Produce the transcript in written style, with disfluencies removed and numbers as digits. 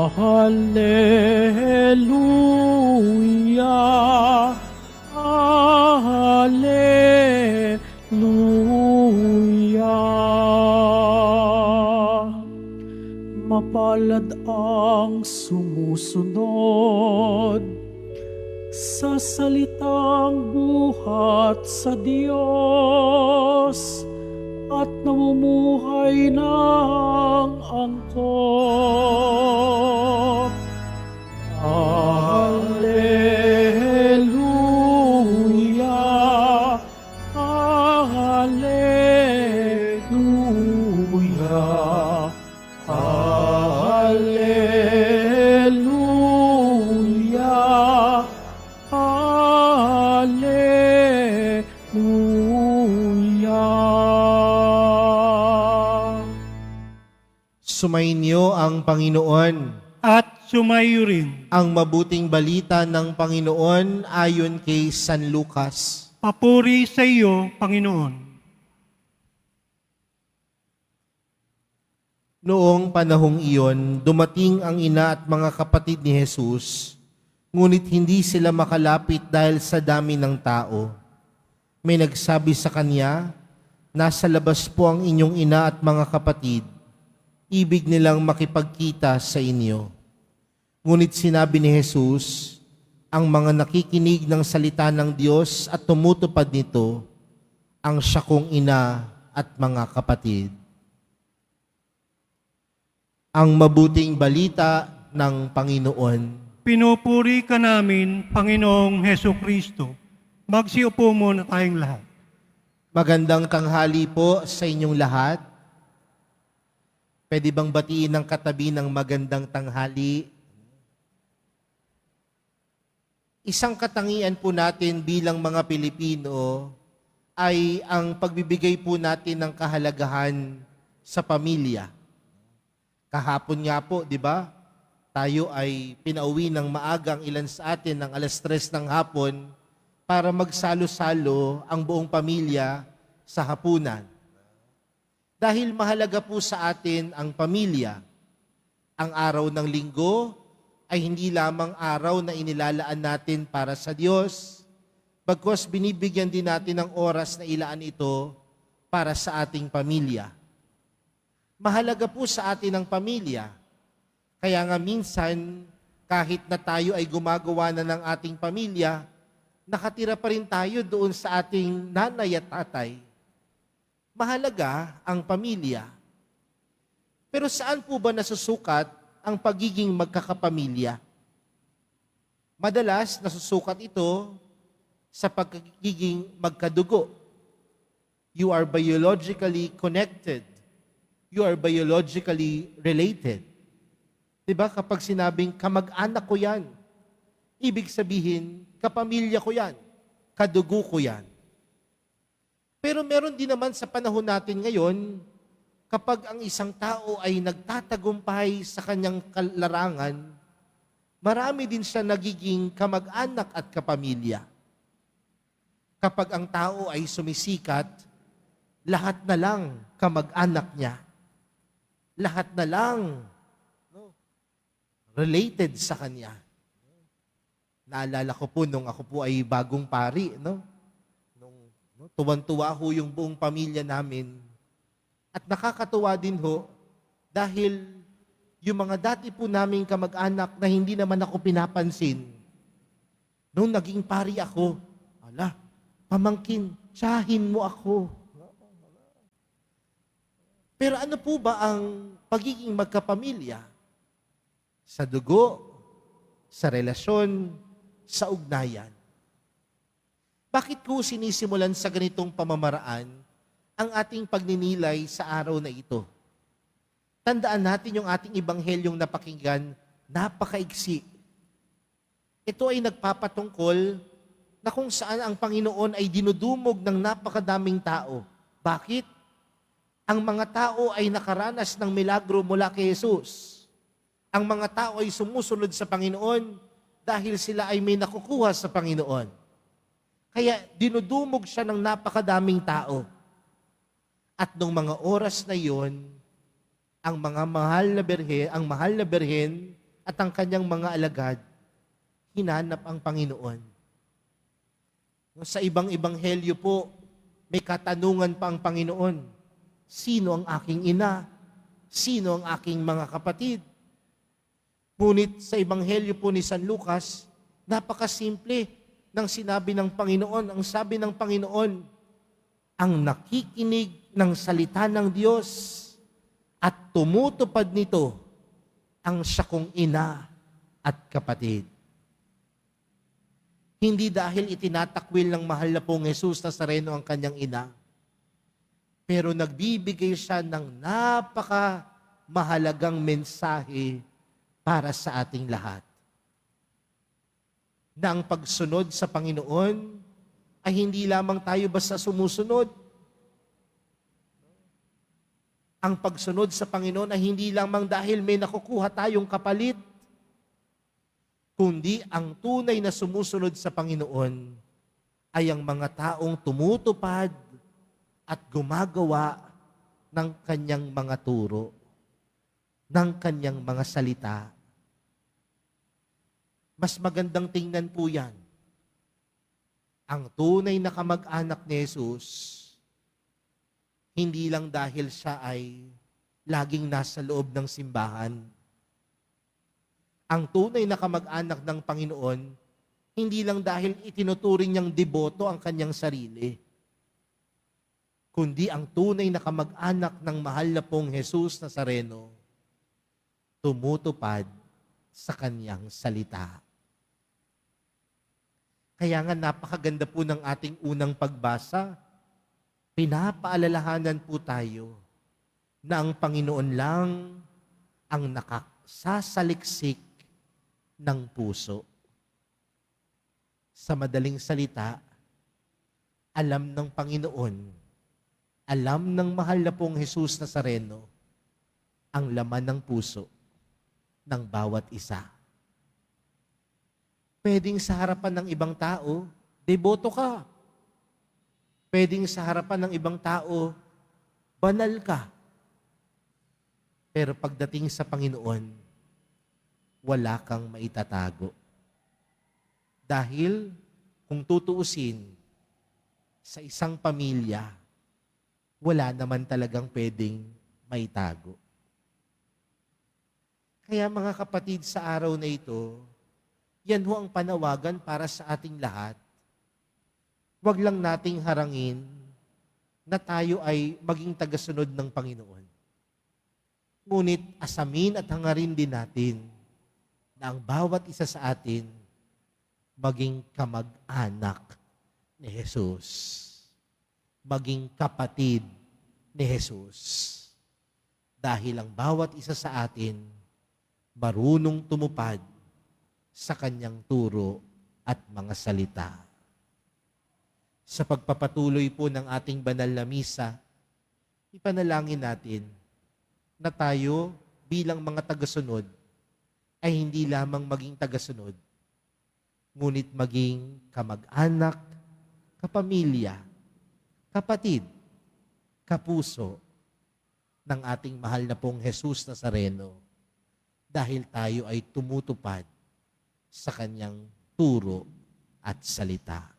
Hallelujah, Hallelujah. Mapalad ang sumusunod sa salitang buhat sa Diyos at namumuhay ng angkop. Hallelujah, Hallelujah, Hallelujah, Hallelujah. Sumainyo ang Panginoon. At sumayo rin. Ang mabuting balita ng Panginoon ayon kay San Lucas. Papuri sa iyo, Panginoon. Noong panahong iyon, dumating ang ina at mga kapatid ni Jesus, ngunit hindi sila makalapit dahil sa dami ng tao. May nagsabi sa kanya, "Nasa labas po ang inyong ina at mga kapatid. Ibig nilang makipagkita sa inyo." Ngunit sinabi ni Jesus, ang mga nakikinig ng salita ng Diyos at tumutupad nito, ang siya kong ina at mga kapatid. Ang mabuting balita ng Panginoon. Pinupuri ka namin, Panginoong Heso Kristo. Magsiupo muna tayong lahat. Magandang tanghali po sa inyong lahat. Pwede bang batiin ng katabi ng magandang tanghali? Isang katangian po natin bilang mga Pilipino ay ang pagbibigay po natin ng kahalagahan sa pamilya. Kahapon nga po, di ba? Tayo ay pinauwi ng maagang ilan sa atin ng 3:00 ng hapon para magsalo-salo ang buong pamilya sa hapunan. Dahil mahalaga po sa atin ang pamilya. Ang araw ng linggo ay hindi lamang araw na inilalaan natin para sa Diyos, bagkus binibigyan din natin ng oras na ilaan ito para sa ating pamilya. Mahalaga po sa atin ang pamilya. Kaya nga minsan, kahit na tayo ay gumagawa na ng ating pamilya, nakatira pa rin tayo doon sa ating nanay at tatay. Mahalaga ang pamilya. Pero saan po ba nasusukat ang pagiging magkakapamilya? Madalas nasusukat ito sa pagiging magkadugo. You are biologically connected. You are biologically related. Diba? Kapag sinabing kamag-anak ko yan, ibig sabihin, kapamilya ko yan, kadugo ko yan. Pero meron din naman sa panahon natin ngayon, kapag ang isang tao ay nagtatagumpay sa kanyang larangan, marami din siya nagiging kamag-anak at kapamilya. Kapag ang tao ay sumisikat, lahat na lang kamag-anak niya. Lahat na lang related sa kanya. Naalala ko po nung ako po ay bagong pari, tuwan-tuwa ho yung buong pamilya namin. At nakakatuwa din ho, dahil yung mga dati po naming kamag-anak na hindi naman ako pinapansin, nung naging pari ako, pamangkin, tsahin mo ako. Pero ano po ba ang pagiging magkapamilya? Sa dugo, sa relasyon, sa ugnayan. Bakit ko sinisimulan sa ganitong pamamaraan ang ating pagninilay sa araw na ito? Tandaan natin yung ating ibanghelyong napakinggan, napakaiksi. Ito ay nagpapatungkol na kung saan ang Panginoon ay dinudumog ng napakadaming tao. Bakit? Ang mga tao ay nakaranas ng milagro mula kay Jesus. Ang mga tao ay sumusunod sa Panginoon dahil sila ay may nakukuha sa Panginoon. Kaya dinudumog siya ng napakadaming tao. At nung mga oras na yon, ang mahal na berhen at ang kanyang mga alagad hinanap ang Panginoon. Sa ibang ebanghelyo po, may katanungan pa ang Panginoon. Sino ang aking ina? Sino ang aking mga kapatid? Ngunit sa ebanghelyo po ni San Lucas, napakasimple ng sinabi ng Panginoon. Ang sabi ng Panginoon, ang nakikinig ng salita ng Diyos at tumutupad nito ang siya kong ina at kapatid. Hindi dahil itinatakwil ng mahal na pong Jesus Nazareno ang kanyang ina, pero nagbibigay siya ng napaka-mahalagang mensahe para sa ating lahat. Na ang pagsunod sa Panginoon ay hindi lamang tayo basta sumusunod. Ang pagsunod sa Panginoon ay hindi lamang dahil may nakukuha tayong kapalit, kundi ang tunay na sumusunod sa Panginoon ay ang mga taong tumutupad at gumagawa ng kanyang mga turo, ng kanyang mga salita. Mas magandang tingnan po yan. Ang tunay na kamag-anak ni Jesus, hindi lang dahil siya ay laging nasa loob ng simbahan. Ang tunay na kamag-anak ng Panginoon, hindi lang dahil itinuturing niyang deboto ang kanyang sarili, kundi ang tunay na kamag-anak ng mahal na pong Jesus Nazareno, tumutupad sa kanyang salita. Kaya nga napakaganda po ng ating unang pagbasa. Pinapaalalahanan po tayo na ang Panginoon lang ang nakasasaliksik ng puso. Sa madaling salita, alam ng Panginoon, alam ng mahal na pong Jesus Nazareno ang laman ng puso ng bawat isa. Pwedeng sa harapan ng ibang tao, deboto ka. Pwedeng sa harapan ng ibang tao, banal ka. Pero pagdating sa Panginoon, wala kang maitatago. Dahil kung tutuusin, sa isang pamilya, wala naman talagang pwedeng maitago. Kaya mga kapatid, sa araw na ito, yan ho ang panawagan para sa ating lahat. Huwag lang nating harangin na tayo ay maging tagasunod ng Panginoon. Ngunit asamin at hangarin din natin na ang bawat isa sa atin maging kamag-anak ni Jesus. Maging kapatid ni Jesus. Dahil ang bawat isa sa atin marunong tumupad sa kanyang turo at mga salita. Sa pagpapatuloy po ng ating banal na misa, ipanalangin natin na tayo bilang mga tagasunod ay hindi lamang maging tagasunod, ngunit maging kamag-anak, kapamilya, kapatid, kapuso ng ating mahal na pong Jesus Nazareno dahil tayo ay tumutupad sa kanyang turo at salita.